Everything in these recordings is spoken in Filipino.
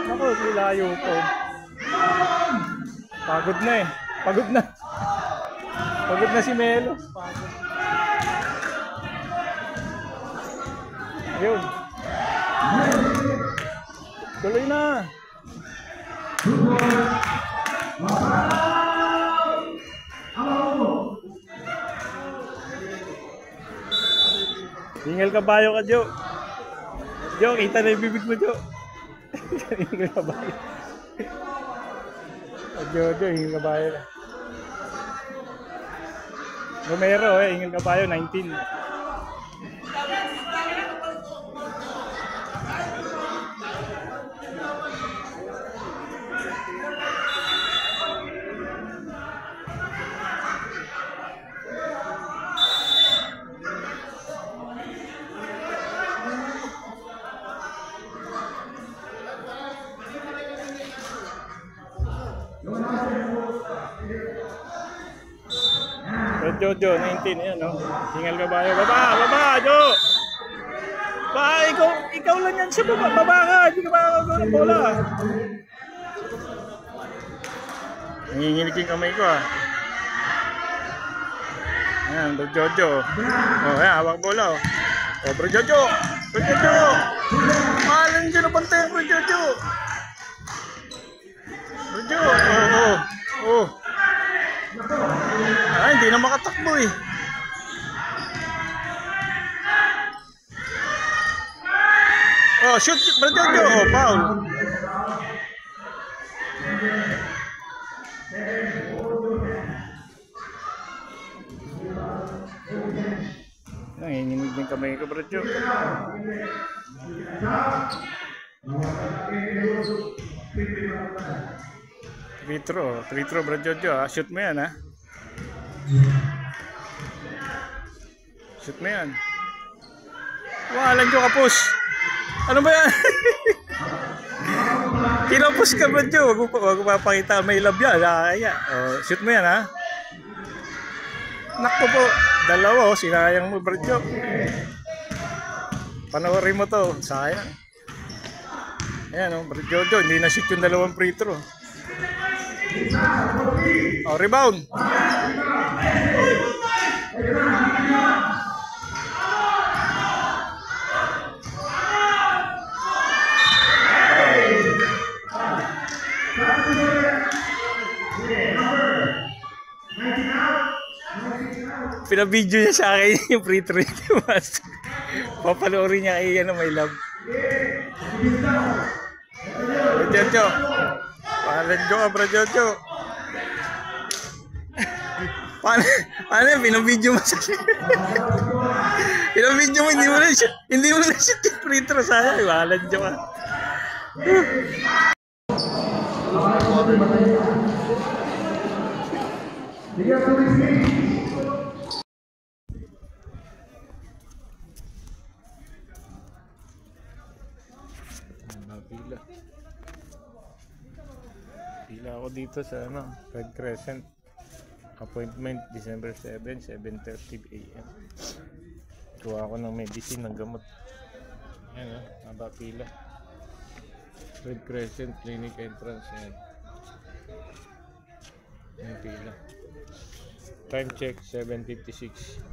Ako, layo po. Pagod na eh. Pagod na. Pagod na si Melo. Pagod. Ayun. Tuloy na. Hingal kabayo ka, Jo. Jo, kita na yung bibig mo, Jo. Hingal kabayo. Jo, hingal kabayo na. Romero, hingal kabayo, 19. Jo, 19, yan, no? Hingal kabayo. Baba, Jo! Ikaw lang yan siya, baba ka! Hindi ka makakago ng bola. Nanginginig yung kamay ko, ah. Ayan, Bro Jojo. Oh, ayan, hawak bola, oh. Oh, Bro Jojo! Mahalan dyan ang pantay, Bro Jojo! Bro Jojo! Oh. Ay, hindi na makatakbo eh. Oh, shoot, Bro Jojo. Oh, foul. Nanginginig ng kamay ko, Bro Jojo. Free throw, Bro Jojo. Shoot mo yan, ha? Shoot mo yan. Walang Jo kapos. Ano ba yan? Kinapos ka, Bro Jo. Huwag mo papakita. May love yan. Oh, shoot mo yan, ha? Nakpo po. Dalawa, oh. Sinayang mo, Bro Jo. Panoorin mo to. Sayang. Ayan, oh. Bro Jojo. Hindi na shoot yung dalawang free throw. Oh, rebound. Pinabidyo niya sa akin yung free throw niya. Papanoorin niya kay may love. Jojo. Pangalan ko ka, Bro Jojo. Paano yung pinabidyo mo sa pinabidyo mo, hindi mo na shoot yung free throw sa'yo. Pangalan ko ka. Pila ako dito sa Red Crescent. Appointment December 7, 7:30 AM. Kuha ako ng medicine, ng gamot. Ayan, haba pila. Red Crescent Clinic entrance. Ayan. Ayan pila. Time check 7:56.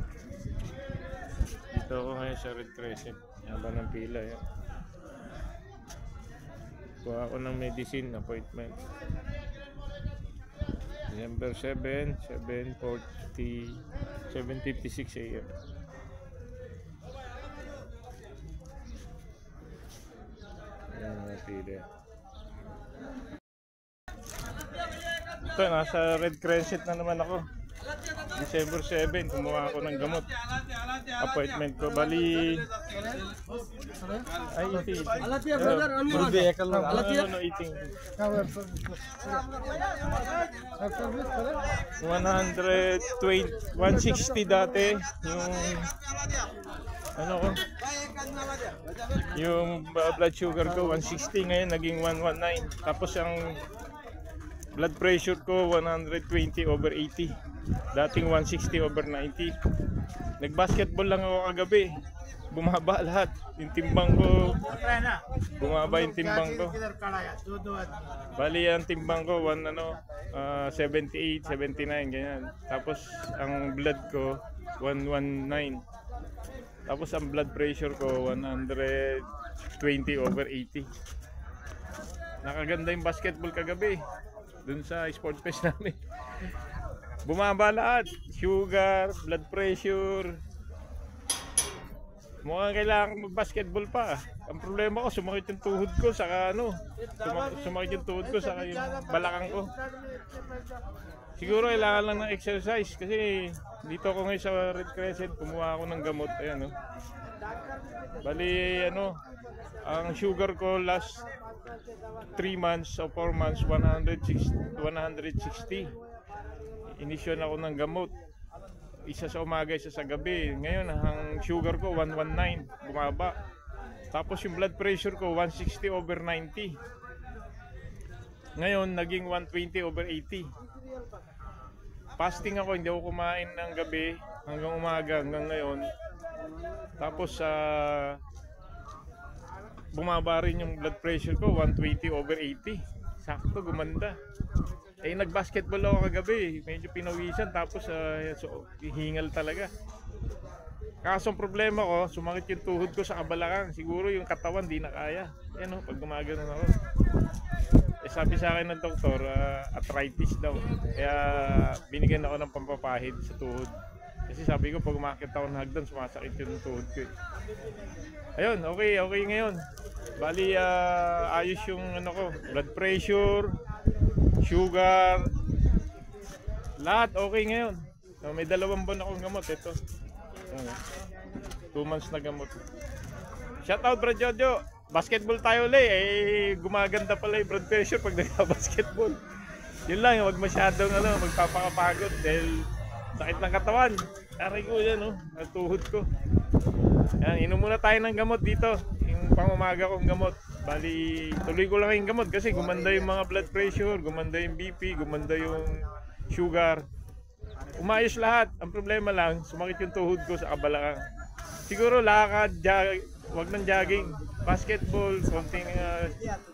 Dito ako ngayon sa Red Crescent. Haba ng pila yan. Kuha ako ng medicine appointment. December 7, 7:56 AM. Ayan mga pila. Ito, nasa Red Crescent na naman ako. December 7, kumuha ako ng gamot. Appointment ko, bali... Ay, iti. Ano, eating. 160 dati. Yung blood sugar ko, 160. Ngayon, naging 119. Tapos ang blood pressure ko 120/80. Dating 160/90. Nag-basketball lang ako kagabi. Bumaba lahat. Yung timbang ko, bumaba yung timbang ko. Bali ang timbang ko 78, 79 ganyan. Tapos ang blood ko 119. Tapos ang blood pressure ko 120/80. Nakaganda yung basketball kagabi dun sa sport fest namin. Bumaba lahat, sugar, blood pressure. Mukhang kailangan mag-basketball pa. Ang problema ko, sumakit yung tuhod ko, saka sumakit yung tuhod ko, saka yung balakang ko. Siguro kailangan lang ng exercise kasi dito ako ngayon sa Red Crescent, kumuha ako ng gamot. Ayan, Bali, ang sugar ko last 3 months o 4 months, 160. Inisyon ako ng gamot. Isa sa umaga, isa sa gabi. Ngayon, ang sugar ko 119, bumaba. Tapos yung blood pressure ko 160/90. Ngayon, naging 120/80. Fasting ako, hindi ako kumain ng gabi hanggang umaga, hanggang ngayon. Tapos bumaba rin yung blood pressure ko 120/80. Sakto, gumanda. Nag-basketball ako kagabi, medyo pinawisan, tapos hingal talaga. Kaso ang problema ko, sumakit yung tuhod ko sa kabalakang. Siguro yung katawan di na kaya. Pag gumagano ako. Sabi sa akin ng doktor, arthritis daw. Kaya binigyan ako ng pampapahid sa tuhod. Kasi sabi ko, pag umakit ako ng hagdan, sumasakit yung tuhod ko. Ayun, okay ngayon. Bali, ayos yung blood pressure, sugar, lahat okay ngayon. May 2 buwan akong gamot. Ito 2 months na gamot. Shoutout bro Jojo, basketball tayo ulit. Gumaganda pala yung blood pressure pag nagka-basketball. Yun lang, huwag masyadong magpapakapagod dahil sakit ng katawan. Aray ko yan, ang tuhod ko. Yan, inom muna tayo ng gamot dito, yung pang-umaga kong gamot. Bali, tuloy ko lang yung gamot kasi gumanda yung mga blood pressure, gumanda yung BP, gumanda yung sugar. Umayos lahat. Ang problema lang, sumakit yung tuhod ko sa kabalakang. Siguro lakad, wag ng jogging, basketball, konting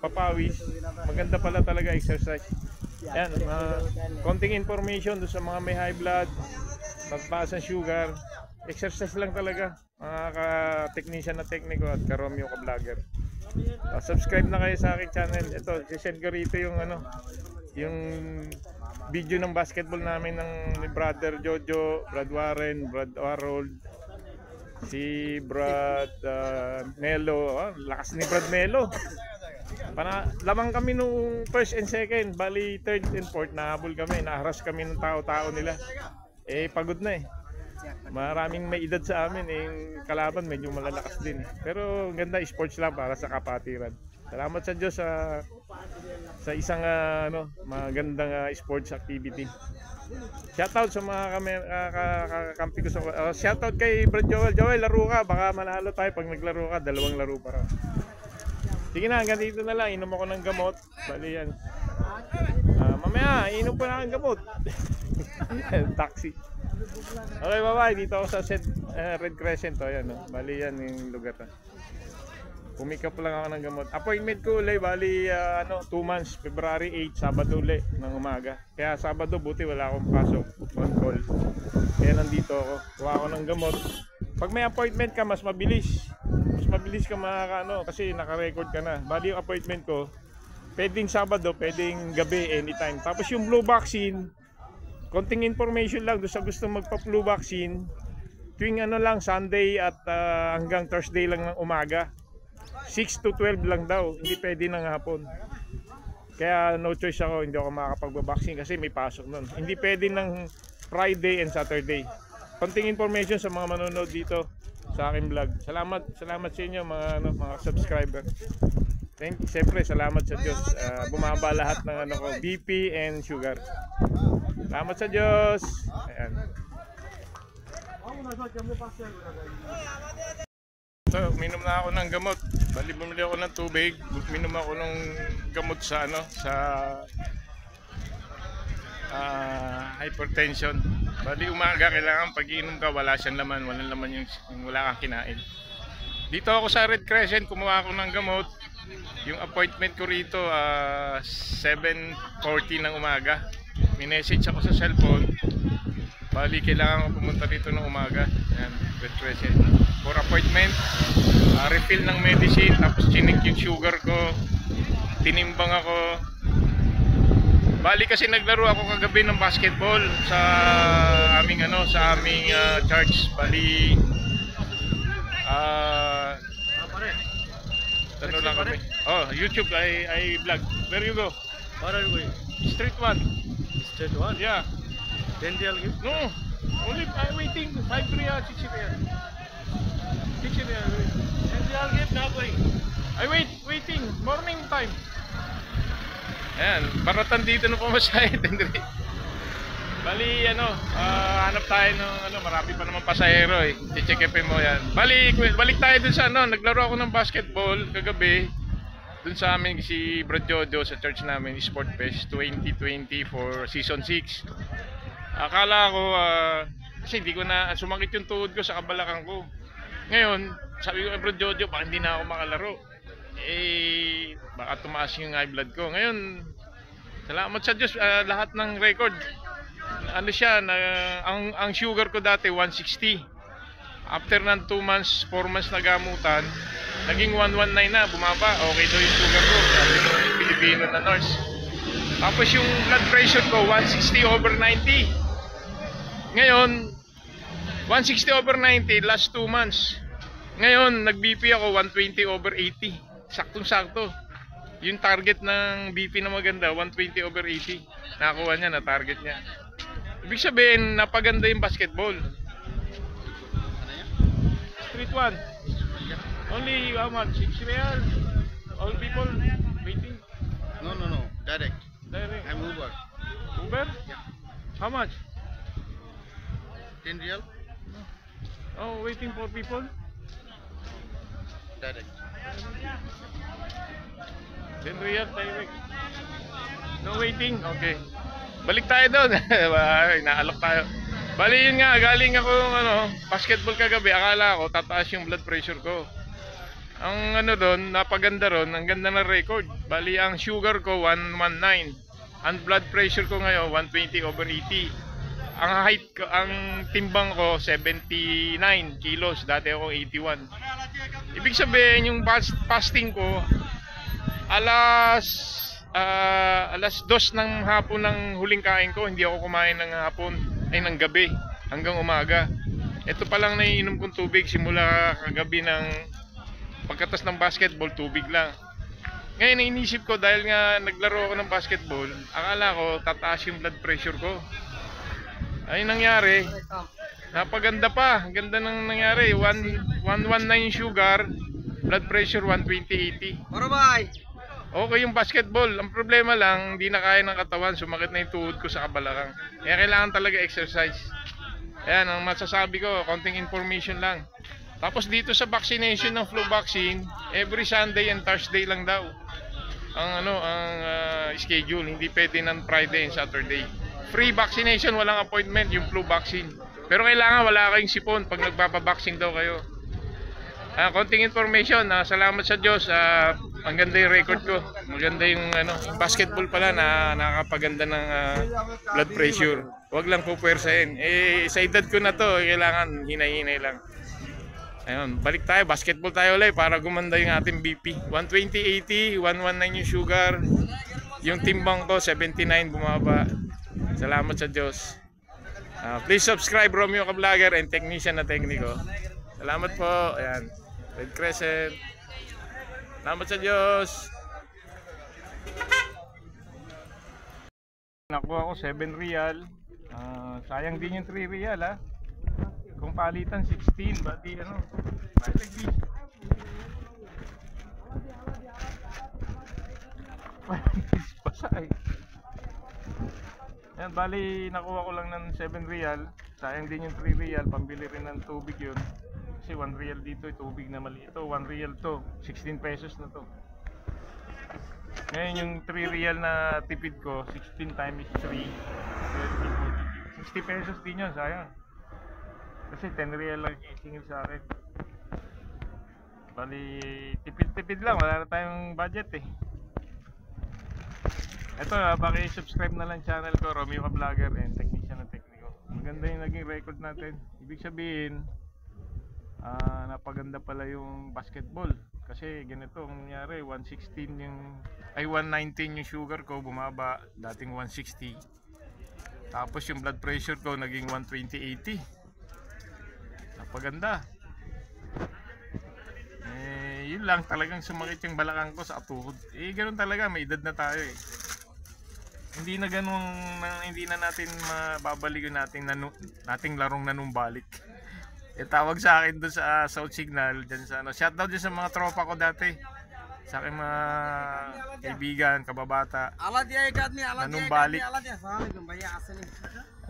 papawis. Maganda pala talaga exercise. Yan, konting information doon sa mga may high blood, magpaas ng sugar. Exercise lang talaga, mga ka-technician na tekniko at ka-Romeo ka-vlogger. Subscribe na kayo sa aking channel. Ito, sisend ko rito yung yung video ng basketball namin ni Brother Jojo, Brad Warren, Brad Harold, si Brad Melo. Lakas ni Brad Melo. Lamang kami nung first and second, bali third and fourth, nahabol kami, naharas kami ng tao-tao nila. Pagod na Maraming may edad sa amin, yung kalaban medyo malalakas din. Pero ganda, sports lang para sa kapatiran. Salamat sa Diyos sa isang magandang sports activity. Shoutout sa mga kakampi ko sa shoutout kay Brad Joel. Joel, laro ka, baka manalo tayo pag naglaro ka, 2 laro para. Sige na, hanggang dito na lang. Inom ako ng gamot. Bali yan. Mamaya, inom pa na ang gamot. Taxi. Okay, bye-bye. Dito ako sa Red Crescent. Ayan, bali yan yung lugar na. Pumikap lang ako ng gamot. Appointment ko ulit, bali 2 months, February 8, Sabado ulit ng umaga. Kaya Sabado buti wala akong pasok on call. Kaya nandito ako, kuha ako ng gamot. Pag may appointment ka, mas mabilis. Mas mabilis ka makakaano kasi naka-record ka na. Bali yung appointment ko, pwedeng Sabado, pwedeng gabi, anytime. Tapos yung flu vaccine, konting information lang doon sa gusto magpa-flu vaccine. Tuwing lang, Sunday at hanggang Thursday lang ng umaga. 6 to 12 lang daw, hindi pwede ng hapon. Kaya no choice ako, hindi ako makakapag-vaccine kasi may pasok nun. Hindi pwede ng Friday and Saturday. Konting information sa mga manonood dito sa aking vlog. Salamat sa inyo mga subscriber. Thank you. Siyempre, salamat sa Diyos. Bumaba lahat ng ko, BP and sugar. Salamat sa Diyos. Ayan. So, minom na ako ng gamot. Bali, bumili ako ng tubig. Minom ako ng gamot sa hypertension. Bali, umaga kailangan pag iinom ka, wala siyang laman, walang laman wala kang kinain. Dito ako sa Red Crescent, kumuha ako ng gamot. Yung appointment ko rito 7:40 ng umaga. Minessage ako sa cellphone. Bali, kailangan ko pumunta dito ng umaga. Ayan, Red Crescent. For appointment, refill ng medicine, tapos chinik yung sugar ko, tinimbang ako. Bali kasi naglaro ako kagabi ng basketball sa aming church. Bali lang kami. Oh, YouTube I vlog. Where you go? Where are you going? Street 1. Straight one? Yeah. 10 real gift? No. Only I'm waiting 5 riyal, 6 riyal. 6 riyal. 10 real gift, not going. Waiting. Morning time. Ayan, baratan dito na pumasahit. Bali, hanap tayo ng marami pa naman pasahero eh. I-check mo yan. Balik tayo dun sa naglaro ako ng basketball kagabi. Dun sa amin si Brad Jojo sa church namin, Sport Fest 2020 for season 6. Akala ko, kasi hindi ko na sumakit yung tuhod ko sa kabalakang ko. Ngayon, sabi ko kay Brad Jojo, baka hindi na ako makalaro. Baka tumaas yung high blood ko. Ngayon, salamat sa Diyos, lahat ng record. Ang sugar ko dati 160. After ng 2 months, 4 months na gamutan, naging 119 na, bumaba. Okay daw yung sugar ko, sabi ko yung Pilipino na nurse. Tapos yung blood pressure ko 160/90. Ngayon 160/90 last 2 months. Ngayon nag-BP ako 120/80. Saktong-sakto. Yung target ng BP na maganda 120/80. Nakakuha niya, na target niya. Ibig sabihin napaganda yung basketball. Street 1. Only how much? 6 real. All people waiting. No. Direct. I'm Uber. Uber? Yeah. How much? 10 real? Oh, waiting for people. Direct. 10 real, direct. No waiting. Okay. Balik tayo doon. Naalok tayo. Bali yun nga, galing ako basketball kagabi. Akala ko tataas yung blood pressure ko. Ang doon, napaganda ron, ang ganda ng record. Bali ang sugar ko 119. Ang blood pressure ko ngayon 120/80. Ang height ko, ang timbang ko 79 kilos. Dati ako 81. Ibig sabihin yung fasting ko alas 2 ng hapon ng huling kain ko. Hindi ako kumain ng hapon, ng gabi hanggang umaga. Ito pa lang naiinom kong tubig simula kagabi ng pagkatas ng basketball, tubig lang. Ngayon inisip ko dahil nga naglaro ako ng basketball, akala ko tataas yung blood pressure ko. Ay nangyari, napaganda pa. Ang ganda ng nangyari. 119 sugar, blood pressure 120/80. Okay yung basketball. Ang problema lang, hindi na kaya ng katawan. Sumakit na yung tuhod ko sa kabalakang. Kaya kailangan talaga exercise. Ayan, ang masasabi ko, konting information lang. Tapos dito sa vaccination ng flu vaccine, every Sunday and Thursday lang daw ang schedule. Hindi pwede ng Friday and Saturday. Free vaccination, walang appointment yung flu vaccine. Pero kailangan wala kayong sipon pag nagpapavaccine daw kayo. Konting information. Salamat sa Diyos. Ang ganda yung record ko. Maganda yung yung basketball pala na nakakapaganda ng blood pressure. Huwag lang po puwersahin. Sa edad ko na to, kailangan hinay-hinay lang. Ayun, balik tayo. Basketball tayo ulit para gumanda yung ating BP. 120-80, 119 yung sugar. Yung timbang ko, 79 bumaba. Salamat sa Diyos. Please subscribe Romeo Ka Vlogger and Technician na Tekniko. Salamat po. Ayan. Red Crescent. Salamat sa Diyos. Nakuha ko 7 real. Sayang din yung 3 real ha. Kung palitan 16, bati pasay. Ayan, bali nakuha ko lang ng 7 real. Sayang din yung 3 real. Pambili rin ng tubig yun. Kasi 1 real dito, tubig na mali. Ito 1 real to, 16 pesos na to. Ngayon yung 3 real na tipid ko, 16 times 3, 60 pesos din yun, sayang. Kasi 10 real lang isingil sa akin. Bali, tipid-tipid lang, wala na tayong budget eh. Ito paki-subscribe na lang channel ko, Romeo Ka Vlogger and Technician na Tekniko. Maganda yung naging record natin. Ibig sabihin, napaganda pala yung basketball. Kasi ganito ang nangyari, 119 yung sugar ko, bumaba, dating 160. Tapos yung blood pressure ko naging 120-80. Napaganda. Yun lang, talagang sumakit yung balakang ko sa tuhod. Ganoon talaga, may edad na tayo eh. Hindi na natin mababalikan nating larong nanumbalik. Tawag sa akin doon sa South Signal, dyan sa shoutout dyan sa mga tropa ko dati. Sa aking mga kaibigan, kababata. Nanumbalik.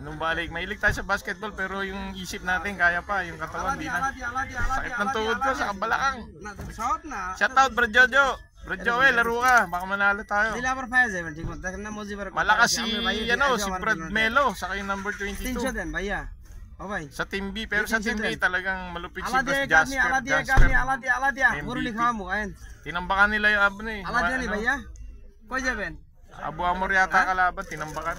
Nanumbalik. Mahilig tayo sa basketball pero yung isip natin kaya pa, yung katawan di na. Sakit ng tuhod ko sa balakang. Shoutout Bro Jojo. Bro Joel, laro ka. Baka manalo tayo. Malakas si Brad Melo, saka yung number 22. Sa Team B, pero sa Team B talagang malupit si Jasper. Tinambakan nila yung abo na eh. Abu Amor yata kalaban, tinambakan.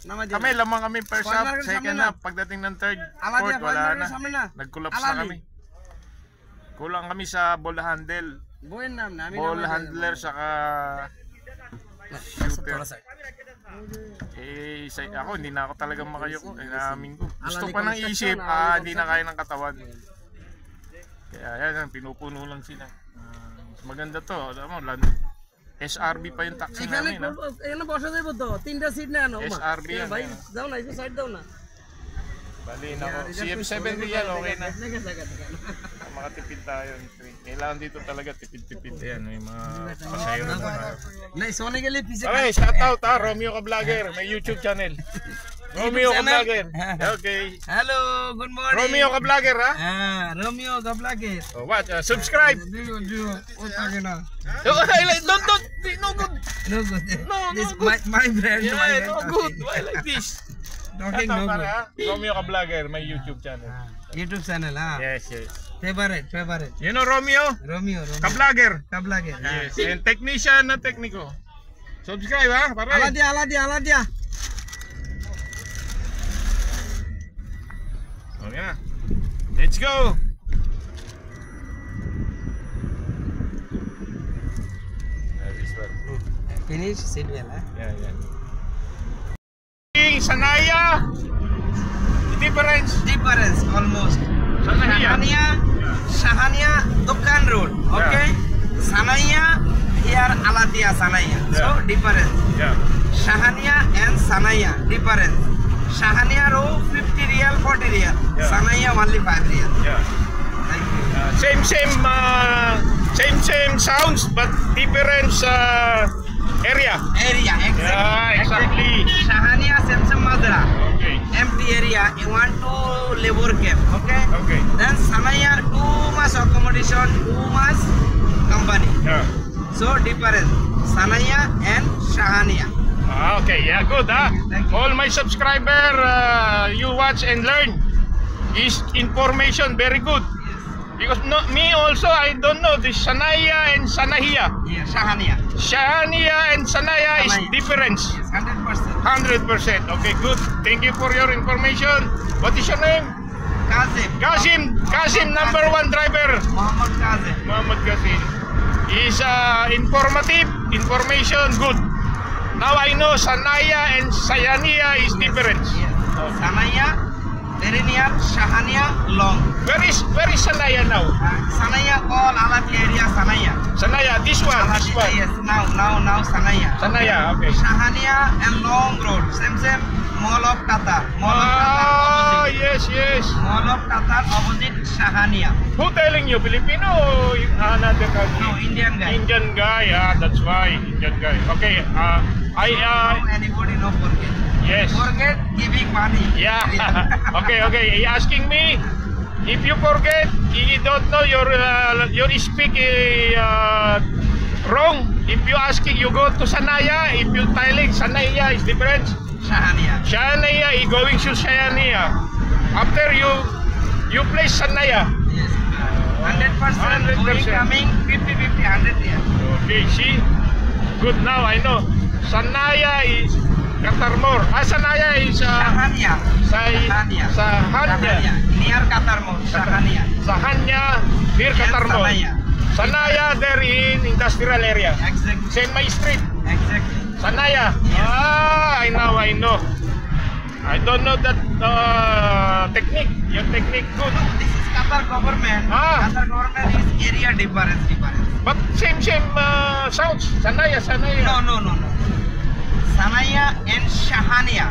Kami, lamang kami first half, second half. Pagdating ng third, fourth, wala na. Nag-collapse na kami. Kulang kami sa ball handle. Ball handler saka shooter. Ako hindi na ako talagang makayoko. Inamin ko. Gusto pa ng isip, hindi na kaya ng katawan. Kaya yan, pinupuno lang sila. Maganda to. Alam mo, SRB pa yung taxi namin. SRB yan. Bali na ko. CF7 real, okay na. Makatipid tayo. Kailangan dito talaga tipid-tipid. Ayan, may mga pasayo na tayo. Okay, shoutout Romeo Ka Vlogger. May YouTube channel. Romeo Ka Vlogger. Okay. Hello, good morning. Romeo Ka Vlogger ha? Romeo Ka Vlogger. Watch, subscribe. Don't, no good. No good. No this good. My brand. Yeah, no good. Why like this? Okay, no good. Romeo Ka Vlogger, may YouTube channel. YouTube channel, Yes. Favorite. You know Romeo? Romeo. Ka Vlogger. Yes. And Technician na Tekniko. Subscribe ha, pare. Aladia. Okay na. Let's go. This one. Finish, sit well, Yeah. Sanaya. Difference almost. Shahania Dukan Road. Okay. Sanaya here Aladia Sanaya. So difference. Shahania and Sanaya difference. Shahania row 50 real, 40 real. Sanaya only 5 real. Thank you. Same sounds but different area. Exactly. Shahania Samsung Madra. Okay. Empty area. You want to labor camp. Okay. Then Sanaya too much accommodation, too much company. So different. Sanaya and Shahania. Okay, good All my subscriber, you watch and learn. Is information very good. Because me also, I don't know the Sanaya and Sanaya. Yeah, Shahania. Shahania and Sanaya is Sanaya. different. Yes, 100%. 100%. Okay, good. Thank you for your information. What is your name? Kazim. Kasim, number 1 driver. Muhammad Kazim. Muhammad Kasim. Is informative, information, good. Now I know Sanaya and Sayania is different. Yes. Sanaya, very near. Shahania, long. Where is Sanaya now? Sanaya, all Alatia area, Sanaya. Sanaya, this one. Yes, now Sanaya. Sanaya, okay. Shahania and long road. Same, Mall of Qatar. Mall of Qatar Ah, opposite. yes. Mall of Qatar opposite Shahania. Who telling you, Filipino or another country? No, Indian guy. Indian guy, that's why, Indian guy. Okay, No, anybody no forget. yes. Forget giving money. Yeah. Okay. He asking me if you forget, you don't know your speak wrong. If you asking, you go to Sanaya. If you telling Sanaya is different. Shahania. Shania is going to Shania. After you play Sanaya. Yes. 100%. 100%. Going coming 50, 100 years. Okay, see? Good now, I know. Sanaya is Qatarmor. Sanaya is Shahania. Sahanya. Near Qatarmor. Shahania. Sahanya near Yes, Qatarmor. Sanaya. Sanaya there in industrial area. Exactly. Same my street. Exactly. Sanaya. Yes. I know. I don't know that technique. Your technique good. No, this is Qatar government. Qatar government is area difference. But same sounds. Sanaya. No. Sanaya and Shahania.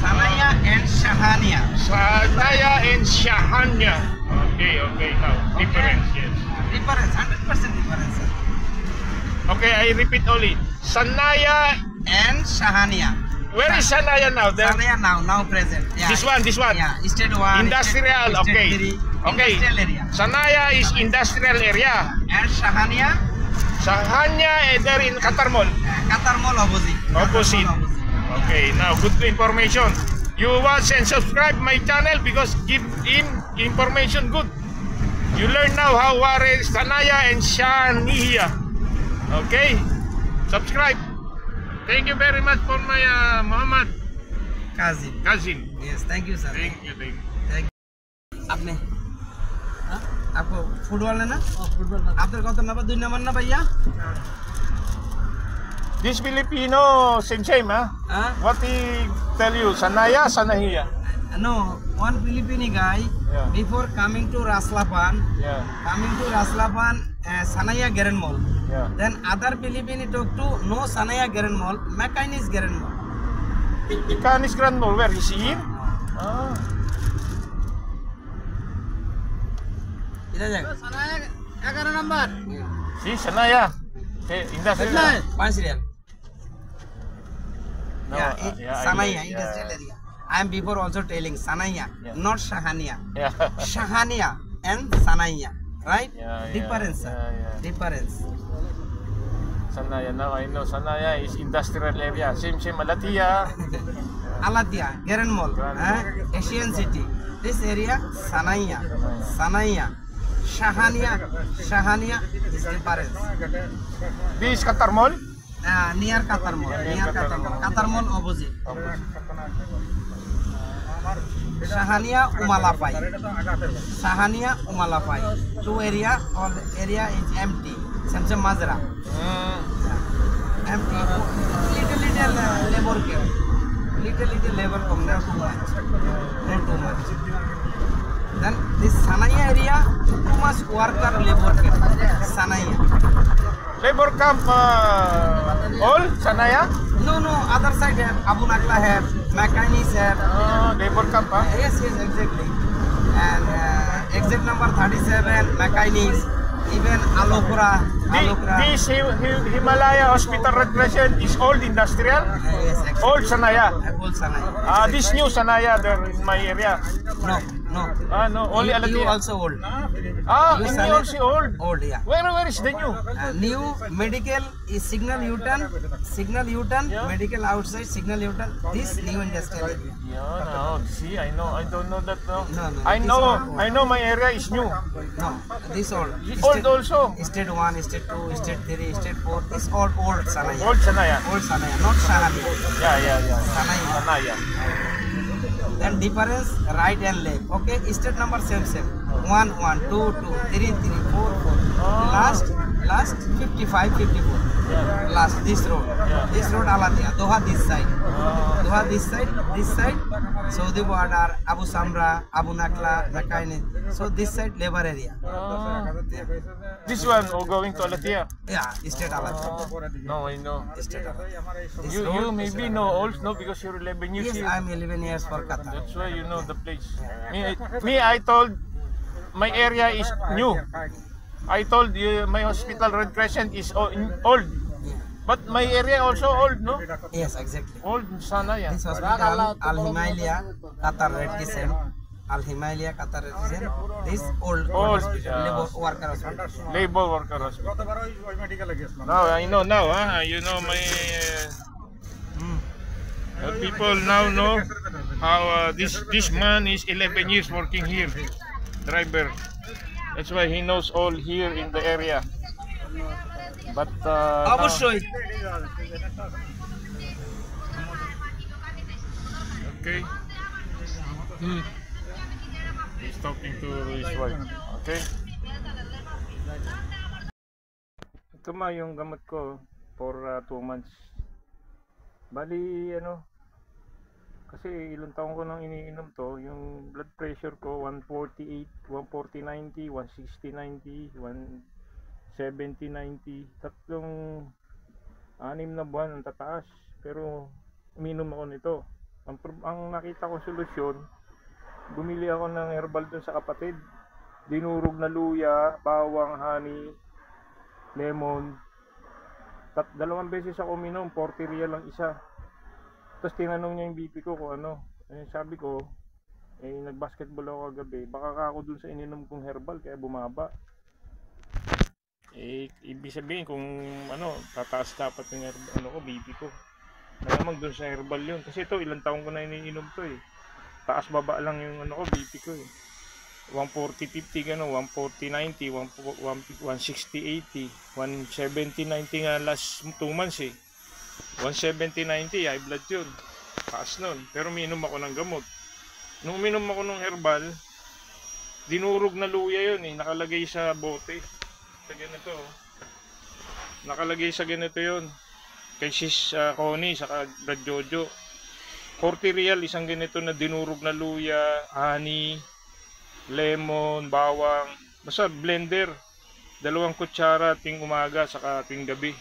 Sanaya and Shahania. Sanaya and Shahanya. Okay, now. Okay. Difference, yes. Difference, 100% difference. Sir. Okay, I repeat only. Sanaya. And Shahania. Where is Sanaya now? There. Sanaya now present. Yeah. This one. Yeah, state 1. Industrial, state okay. 3, Okay. Industrial area. Sanaya is industrial area. And Shahania, Sahanya there in Qatar Mall. Qatar Mall opposite. Opposite. Qatar Mall opposite. Okay, now good information. You watch and subscribe my channel because give him information good. You learn now how are Sanaya and Shania. Okay, subscribe. Thank you very much for my Muhammad Kazim. Yes, thank you sir. Thank you. आपने हाँ? आपको फुटबॉल है ना? फुटबॉल आपने कौन सा नंबर 2 नंबर ना भैया? This Filipino same huh? What he tell you? Sanaya, Sanahia. No, one Filipino guy Yeah. before coming to Raslapan, Yeah. Sanaya Garen Mall. Yeah. Then other Filipino talk to no Sanaya Garen Mall, Mechanics Garen Mall. Canis Grand Mall, where is he? Ah. इधर जाएगा सनाया 11 number Si Sanaya. Industrial. 5 real No, Sanaya industrial area. I am before also telling Sanaya, not Shahania. Yeah. Shahania and Sanaya, right? Yeah, Difference, sir. yeah. Difference. Sanaya, now I know Sanaya is industrial area. Same Alatia. Alatia, Garen Mall, Asian City. This area, Sanaya. Shahania is difference. This Qatar Mall? Near Qatar Mall. Qatar Mall opposite. Shahania Umalafai. 2 area, all the area is empty. Samsung Mazra. Empty. Little labor care. Little labor come, not too much. Then this Sanaya area, too much worker labor care. Sanaya. Labor camp all Sanaya? No, other side have Abu Nakla have, mechanics have. Labor camp huh? Yes, exactly. And exit number 37, mechanics, even Alokura. This Himalaya Hospital Red Crescent is old industrial? Yes, exactly. Old Sanaya? Old Sanaya. This new Sanaya there in my area? No, No. No, only You Alatia. also old. And You new select- also old. Old, yeah. Where is the new? New medical is signal U-turn, Yeah. medical outside, signal U-turn. This new industrial area. Yeah, no, see, I know, I don't know that now. No, no, I this know, one- I know my area is new. No, this old. Old also. State 1, State 2, State 3, State 4. This all old Sanaya. Old Sanaya. Old Sanaya, not Shahania. Yeah. Sanaya. Sanaya. Then difference right and left. Okay, state number same. 1, 1, 2, 2, 3, 3, 4, 4. Last 55, 54. Yeah. Last this road. Yeah. This road Alatia. Doha this side. Doha this side. Saudi border, Abu Samra, Abu Nakla, Nakaine. So this side labor area. This one going to Alatia. Yeah, state Alatia. No, I know. State Alatia. This You road- maybe know old, no, because you're 11 years Yes, here. I'm 11 years for Qatar. That's why you know the place. Me, I told my area is new. I told you my hospital Red Crescent is old, Yeah. but my area also old, no? Yes, exactly. Old sana yan. This hospital, Al Himalaya, Qatar Red Crescent. Al Himalaya, Qatar Red Crescent. This old hospital, yeah. labor worker hospital. Labor worker hospital. Now I know now, you know my people now know how this man is 11 years working here, driver. That's why he knows all here in the area. But অবশ্যই okay. He's talking to his wife. Okay. Ito ma yung gamot ko for 2 months. Bali kasi ilang taon ko nang iniinom to, yung blood pressure ko 148, 140/90, 160/90, 170/90, tatlong 6 na buwan ang tataas, pero uminom ako nito. Ang nakita ko solusyon, bumili ako ng herbal dun sa kapatid, dinurog na luya, bawang, honey, lemon. 2 beses ako uminom, 40 real lang isa. Tapos tinanong niya yung BP ko kung ano. Sabi ko, nag-basketball ako kagabi, baka ako dun sa ininom kong herbal kaya bumaba. Ibig sabihin kung tataas dapat yung herbal, BP ko. Malamang dun sa herbal yun. Kasi ito, ilang taong ko na iniinom to eh. Taas baba lang yung BP ko eh. 140/50 gano, 140/90, 160/80, 170/90 nga last 2 months eh. 170/90 high blood yun, taas nun. Pero uminom ako ng gamot. Nung uminom ako ng herbal, dinurog na luya yun eh, nakalagay sa bote sa ganito, nakalagay sa ganito yun kay Sis Connie saka Brad Jojo. 40 real isang ganito na dinurog na luya, honey, lemon, bawang, basta blender, 2 kutsara ting umaga saka ting gabi.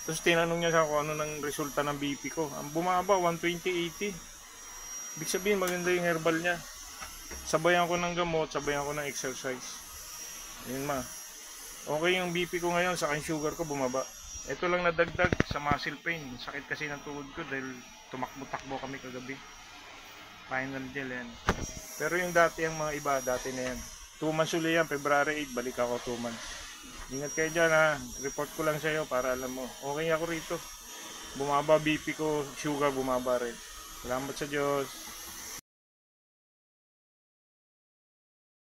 Tapos tinanong niya sa kung ano ng resulta ng BP ko. Ang bumaba 120/80. Ibig sabihin maganda yung herbal niya. Sabayan ko ng gamot, sabayan ko ng exercise. Yun ma. Okay yung BP ko ngayon, saka yung sugar ko bumaba. Ito lang nadagdag sa muscle pain. Sakit kasi ng tuhod ko dahil tumakbo-takbo kami kagabi. Final gel yan. Pero yung dati, yung mga iba, dati na yan. 2 months ulit yan, February 8, balik ako 2 months. Ingat kayo dyan ha, report ko lang sa iyo para alam mo. Okay ako rito. Bumaba BP ko, sugar bumaba rin. Salamat sa Diyos.